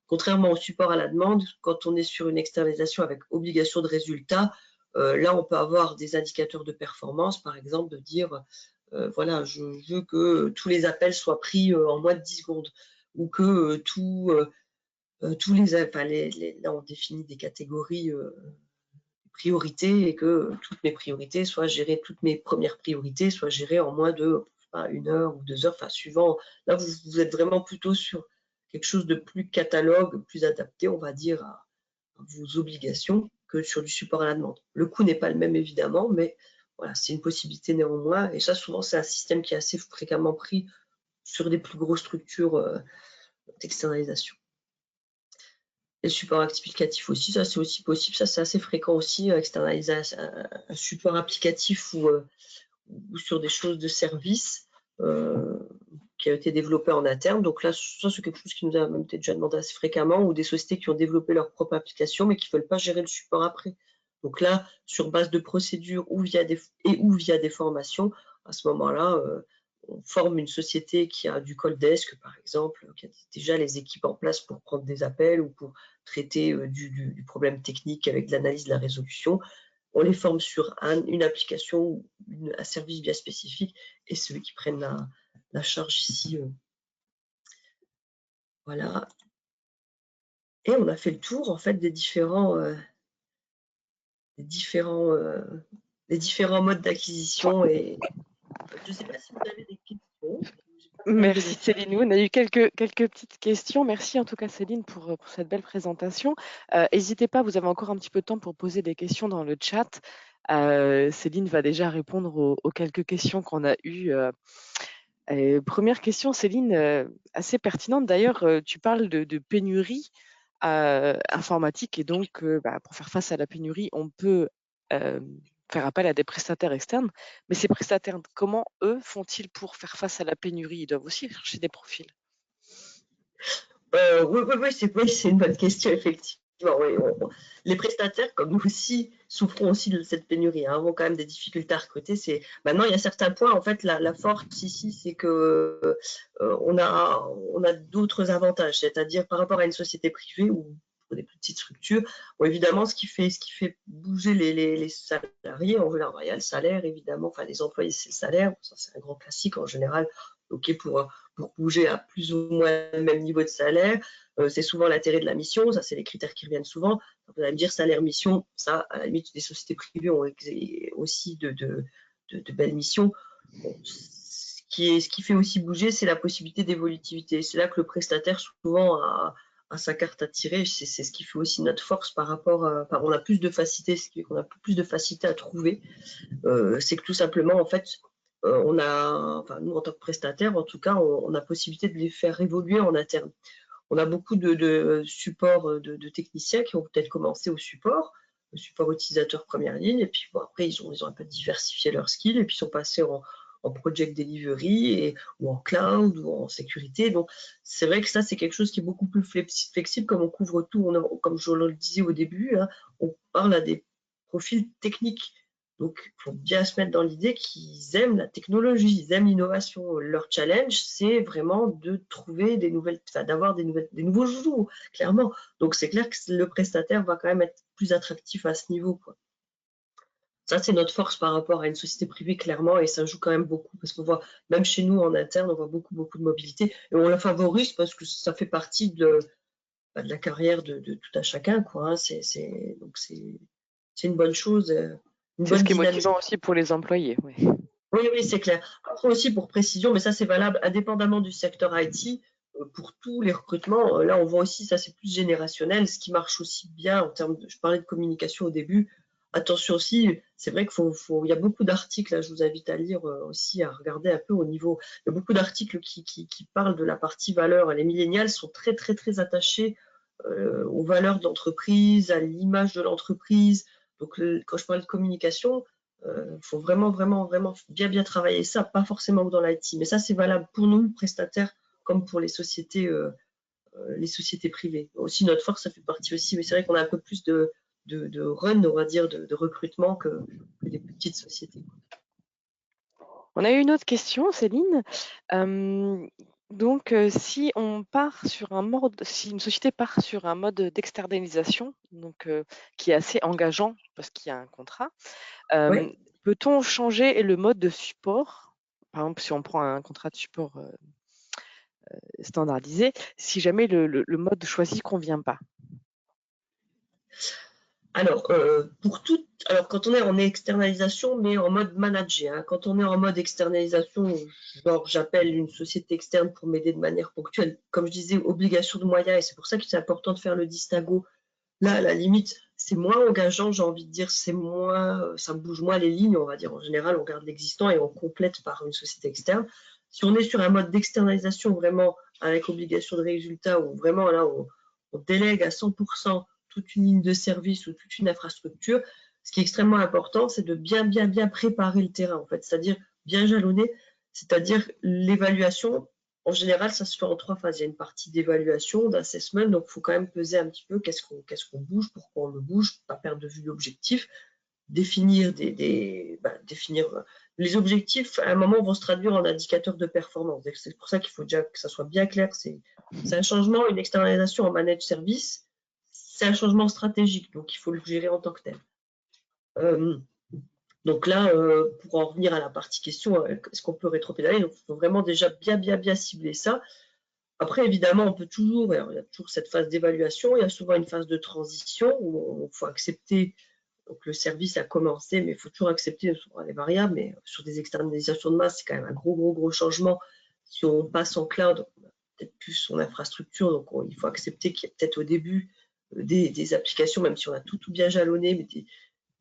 contrairement au support à la demande, quand on est sur une externalisation avec obligation de résultat, là, on peut avoir des indicateurs de performance, par exemple, de dire, voilà, je veux que tous les appels soient pris en moins de 10 secondes, ou que tous là, on définit des catégories priorités et que toutes mes priorités soient gérées, toutes mes premières priorités soient gérées en moins de 1 heure ou 2 heures, enfin suivant. Là, vous êtes vraiment plutôt sur quelque chose de plus catalogue, plus adapté, on va dire, à vos obligations que sur du support à la demande. Le coût n'est pas le même évidemment, mais voilà, c'est une possibilité néanmoins. Et ça, souvent, c'est un système qui est assez fréquemment pris sur des plus grosses structures d'externalisation. Et le support applicatif aussi, ça c'est aussi possible, ça c'est assez fréquent aussi, externaliser un support applicatif ou sur des choses de service qui a été développé en interne. Donc là, ça c'est quelque chose qui nous a même été déjà demandé assez fréquemment, ou des sociétés qui ont développé leur propre application mais qui ne veulent pas gérer le support après. Donc là, sur base de procédures ou via des formations, à ce moment-là, on forme une société qui a du call desk, par exemple, qui a déjà les équipes en place pour prendre des appels ou pour traiter du problème technique avec de l'analyse de la résolution. On les forme sur une application ou un service bien spécifique, et ceux qui prennent la charge ici. Voilà. Et on a fait le tour en fait des différents modes d'acquisition. Et je ne sais pas si vous avez des questions. Merci Céline. On a eu quelques petites questions. Merci en tout cas Céline pour cette belle présentation. N'hésitez pas, vous avez encore un petit peu de temps pour poser des questions dans le chat. Céline va déjà répondre aux quelques questions qu'on a eues. Première question, Céline, assez pertinente d'ailleurs. Tu parles de pénurie informatique, et donc pour faire face à la pénurie, on peut faire appel à des prestataires externes. Mais ces prestataires, comment eux font-ils pour faire face à la pénurie? Ils doivent aussi chercher des profils. Oui, c'est une bonne question, effectivement. Oui, les prestataires, comme nous aussi, souffront aussi de cette pénurie, hein, ont quand même des difficultés à recruter. Maintenant, il y a certains points, en fait, la force ici, c'est que on a d'autres avantages, c'est-à-dire par rapport à une société privée ou pour des plus petites structures. Bon, évidemment, ce qui fait bouger les salariés, en général, il y a le salaire, évidemment, enfin les employés, c'est le salaire, ça c'est un grand classique en général. Ok, pour bouger à plus ou moins le même niveau de salaire, c'est souvent l'intérêt de la mission, ça c'est les critères qui reviennent souvent. Vous allez me dire salaire mission, ça à la limite des sociétés privées ont aussi de belles missions. Bon, ce qui fait aussi bouger, c'est la possibilité d'évolutivité. C'est là que le prestataire souvent a sa carte à tirer. C'est ce qui fait aussi notre force par rapport à, on a plus de facilité, ce qui fait qu'on a plus de facilité à trouver. C'est que tout simplement, en fait, nous en tant que prestataire, en tout cas, on a possibilité de les faire évoluer en interne. On a beaucoup de supports de techniciens qui ont peut-être commencé au support, le support utilisateur première ligne, et puis bon, après ils ont un peu diversifié leurs skills, et puis sont passés en project delivery ou en cloud ou en sécurité. Donc c'est vrai que ça c'est quelque chose qui est beaucoup plus flexible, comme on couvre tout, comme je le disais au début, hein, on parle à des profils techniques. Donc, il faut bien se mettre dans l'idée qu'ils aiment la technologie, ils aiment l'innovation. Leur challenge, c'est vraiment de trouver d'avoir des nouveaux joujoux, clairement. Donc, c'est clair que le prestataire va quand même être plus attractif à ce niveau, quoi. Ça, c'est notre force par rapport à une société privée, clairement, et ça joue quand même beaucoup, parce qu'on voit, même chez nous en interne, on voit beaucoup de mobilité, et on la favorise parce que ça fait partie de la carrière de tout un chacun, quoi, hein. Donc, c'est une bonne chose. Une C'est ce bonne qui est dynamique. motivant aussi pour les employés. Oui. Oui, c'est clair. Après aussi, pour précision, mais ça c'est valable indépendamment du secteur IT, pour tous les recrutements, là on voit aussi, ça c'est plus générationnel, ce qui marche aussi bien en termes je parlais de communication au début. Attention aussi, c'est vrai il y a beaucoup d'articles, là je vous invite à lire aussi, à regarder un peu au niveau, il y a beaucoup d'articles qui parlent de la partie valeur. Les millénials sont très attachés aux valeurs de l'entreprise, à l'image de l'entreprise. Donc quand je parle de communication, faut vraiment bien travailler ça, pas forcément dans l'IT, mais ça c'est valable pour nous, prestataires, comme pour les sociétés privées. Aussi notre force, ça fait partie aussi, mais c'est vrai qu'on a un peu plus de de run, on va dire, de recrutement que des petites sociétés. On a eu une autre question, Céline. Donc, si on part sur un mode, si une société part sur un mode d'externalisation, donc qui est assez engageant parce qu'il y a un contrat, Oui. peut-on changer le mode de support? Par exemple, si on prend un contrat de support standardisé, si jamais le mode choisi ne convient pas. Alors, alors quand on est en externalisation, mais en mode managé, hein, quand on est en mode externalisation, genre j'appelle une société externe pour m'aider de manière ponctuelle, comme je disais, obligation de moyens, et c'est pour ça que c'est important de faire le distinguo. Là, à la limite, c'est moins engageant, j'ai envie de dire, c'est moins, ça bouge moins les lignes, on va dire. En général, on garde l'existant et on complète par une société externe. Si on est sur un mode d'externalisation vraiment avec obligation de résultat, où vraiment là, on délègue à 100% toute une ligne de service ou toute une infrastructure, ce qui est extrêmement important, c'est de bien préparer le terrain, en fait, c'est-à-dire bien jalonner, c'est-à-dire l'évaluation. En général, ça se fait en 3 phases. Il y a une partie d'évaluation, d'assessment, donc il faut quand même peser un petit peu qu'est-ce qu'on bouge, pourquoi on le bouge, pas perdre de vue l'objectif, définir définir les objectifs, à un moment, vont se traduire en indicateurs de performance. C'est pour ça qu'il faut déjà que ça soit bien clair. C'est un changement, une externalisation en managed service, c'est un changement stratégique, donc il faut le gérer en tant que tel. Donc là, pour en revenir à la partie question, est-ce qu'on peut rétropédaler? Donc, il faut vraiment déjà bien cibler ça. Après, évidemment, on peut toujours, il y a toujours cette phase d'évaluation, il y a souvent une phase de transition où il faut accepter, donc le service a commencé, mais il faut toujours accepter les variables, mais sur des externalisations de masse, c'est quand même un gros changement. Si on passe en cloud, on a peut-être plus son infrastructure, donc il faut accepter qu'il y a peut-être au début des applications, même si on a tout bien jalonné, mais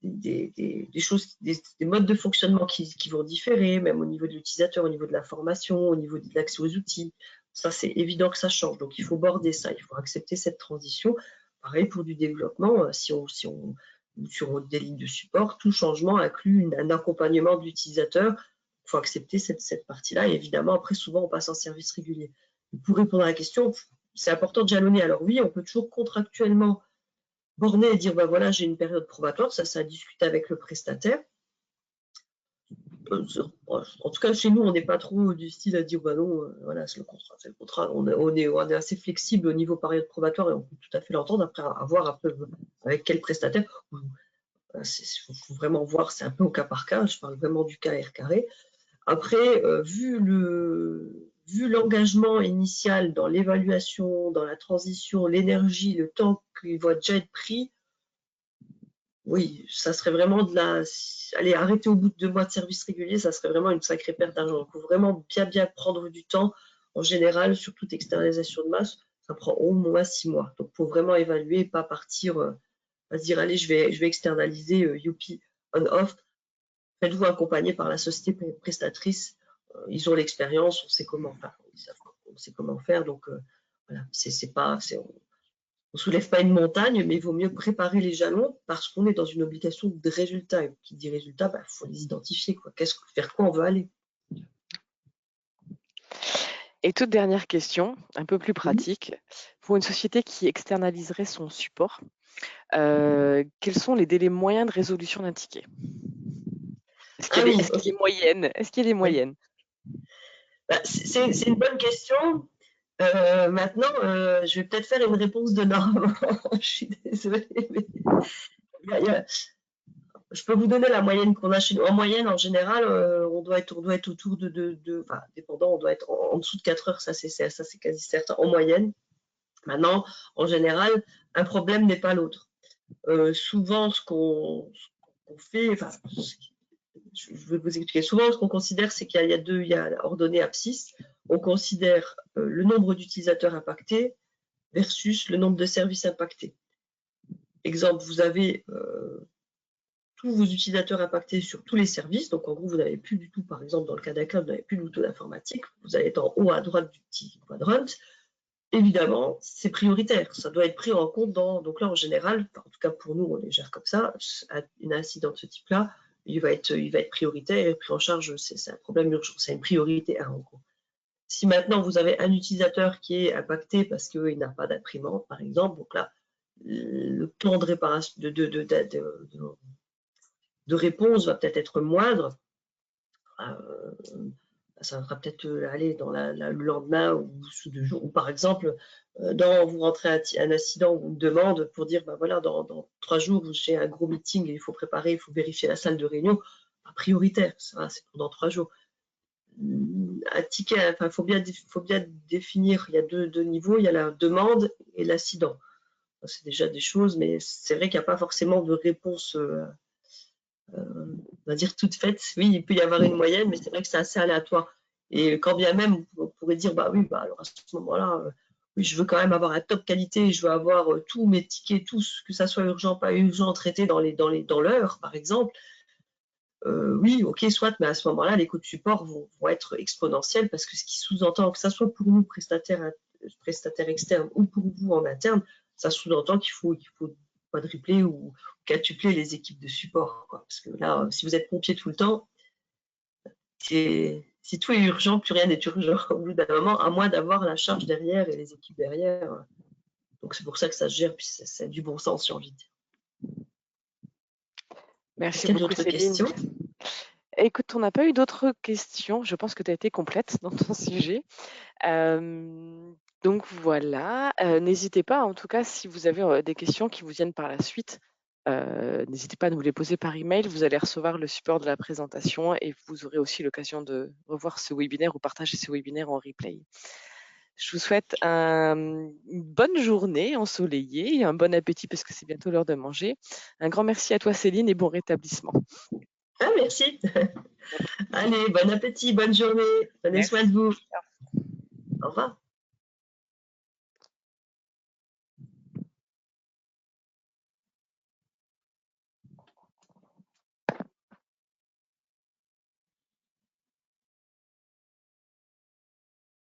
des choses, des modes de fonctionnement qui vont différer, même au niveau de l'utilisateur, au niveau de la formation, au niveau de l'accès aux outils. Ça, c'est évident que ça change. Donc, il faut border ça, il faut accepter cette transition. Pareil pour du développement, sur des lignes de support, tout changement inclut un accompagnement de l'utilisateur. Il faut accepter cette partie-là. Et évidemment, après, souvent, on passe en service régulier. Pour répondre à la question, c'est important de jalonner. Alors oui, on peut toujours contractuellement borner et dire, bah voilà, j'ai une période probatoire, ça a discuté avec le prestataire. En tout cas, chez nous, on n'est pas trop du style à dire, bah non, voilà, c'est le contrat. On est assez flexible au niveau période probatoire et on peut tout à fait l'entendre, après à voir un peu avec quel prestataire. Il faut vraiment voir, c'est un peu au cas par cas, je parle vraiment du cas R carré. Après, vu l'engagement initial dans l'évaluation, dans la transition, l'énergie, le temps qui va déjà être pris, oui, ça serait vraiment allez, arrêter au bout de 2 mois de service régulier, ça serait vraiment une sacrée perte d'argent. Il faut vraiment bien prendre du temps. En général, sur toute externalisation de masse, ça prend au moins 6 mois. Donc, il faut vraiment évaluer et pas partir à se dire, allez, je vais externaliser, youpi, on-off. Faites-vous accompagner par la société prestatrice. Ils ont l'expérience, on sait comment faire. On sait comment faire. Donc, voilà, on ne soulève pas une montagne, mais il vaut mieux préparer les jalons parce qu'on est dans une obligation de résultat. Et qui dit résultat, il faut les identifier. Vers quoi on veut aller. Et toute dernière question, un peu plus pratique. Pour une société qui externaliserait son support, quels sont les délais moyens de résolution d'un ticket? Est-ce qu'il y a oui, est-ce qu'il y a des moyennes? Est-ce qu'il y a des oui. moyennes? C'est une bonne question. Maintenant, je vais peut-être faire une réponse de norme. Je suis désolée, mais je peux vous donner la moyenne qu'on a chez nous. En moyenne, en général, on doit être autour enfin, dépendant, on doit être en dessous de 4 heures, ça c'est quasi certain, en moyenne. Maintenant, en général, un problème n'est pas l'autre. Souvent, ce qu'on fait, enfin, je vais vous expliquer. Souvent, ce qu'on considère, c'est qu'il y a ordonnée abscisse. On considère le nombre d'utilisateurs impactés versus le nombre de services impactés. Exemple, vous avez tous vos utilisateurs impactés sur tous les services. Donc, en gros, vous n'avez plus du tout, par exemple, dans le cas d'un cloud, vous n'avez plus du tout d'informatique. Vous allez être en haut à droite du petit quadrant. Évidemment, c'est prioritaire. Ça doit être pris en compte donc là, en général, en tout cas pour nous, on les gère comme ça. Un incident de ce type-là, il va être prioritaire et pris en charge. C'est un problème urgent. C'est une priorité 1, en gros. Si maintenant vous avez un utilisateur qui est impacté parce qu'il n'a pas d'imprimante, par exemple, donc là, le temps de réparation, de réponse va peut-être être moindre. Ça va peut-être aller dans le lendemain ou sous 2 jours. Ou par exemple, vous rentrez un incident ou une demande pour dire, ben voilà, dans 3 jours, j'ai un gros meeting et il faut préparer, il faut vérifier la salle de réunion. Pas prioritaire, ça, c'est pour dans 3 jours. Un ticket, enfin, faut bien définir, il y a deux niveaux, il y a la demande et l'incident. C'est déjà des choses, mais c'est vrai qu'il n'y a pas forcément de réponse, on va dire toute faite. Oui, il peut y avoir une moyenne, mais c'est vrai que c'est assez aléatoire. Et quand bien même, on pourrait dire, bah oui, bah alors à ce moment-là, oui, je veux quand même avoir un top qualité, je veux avoir tous mes tickets, tous, que ça soit urgent, pas urgent, traités dans l'heure, par exemple. Oui, ok, soit, mais à ce moment-là, les coûts de support vont être exponentiels parce que ce qui sous-entend, que ça soit pour nous, prestataires externes, ou pour vous en interne, ça sous-entend qu'il faut quadrupler ou quintupler les équipes de support, quoi. Parce que là, si vous êtes pompier tout le temps, si tout est urgent, plus rien n'est urgent au bout d'un moment, à moins d'avoir la charge derrière et les équipes derrière. Donc c'est pour ça que ça se gère, puis c'est du bon sens, j'ai envie de dire. Est-ce Merci qu'il y a beaucoup d'autres Céline. questions? Écoute, on n'a pas eu d'autres questions. Je pense que tu as été complète dans ton sujet. Donc voilà, n'hésitez pas, en tout cas, si vous avez des questions qui vous viennent par la suite, n'hésitez pas à nous les poser par email. Vous allez recevoir le support de la présentation et vous aurez aussi l'occasion de revoir ce webinaire ou partager ce webinaire en replay. Je vous souhaite une bonne journée ensoleillée et un bon appétit parce que c'est bientôt l'heure de manger. Un grand merci à toi Céline et bon rétablissement. Ah, merci. Allez, bon appétit, bonne journée. Prenez soin de Merci. vous. Au revoir.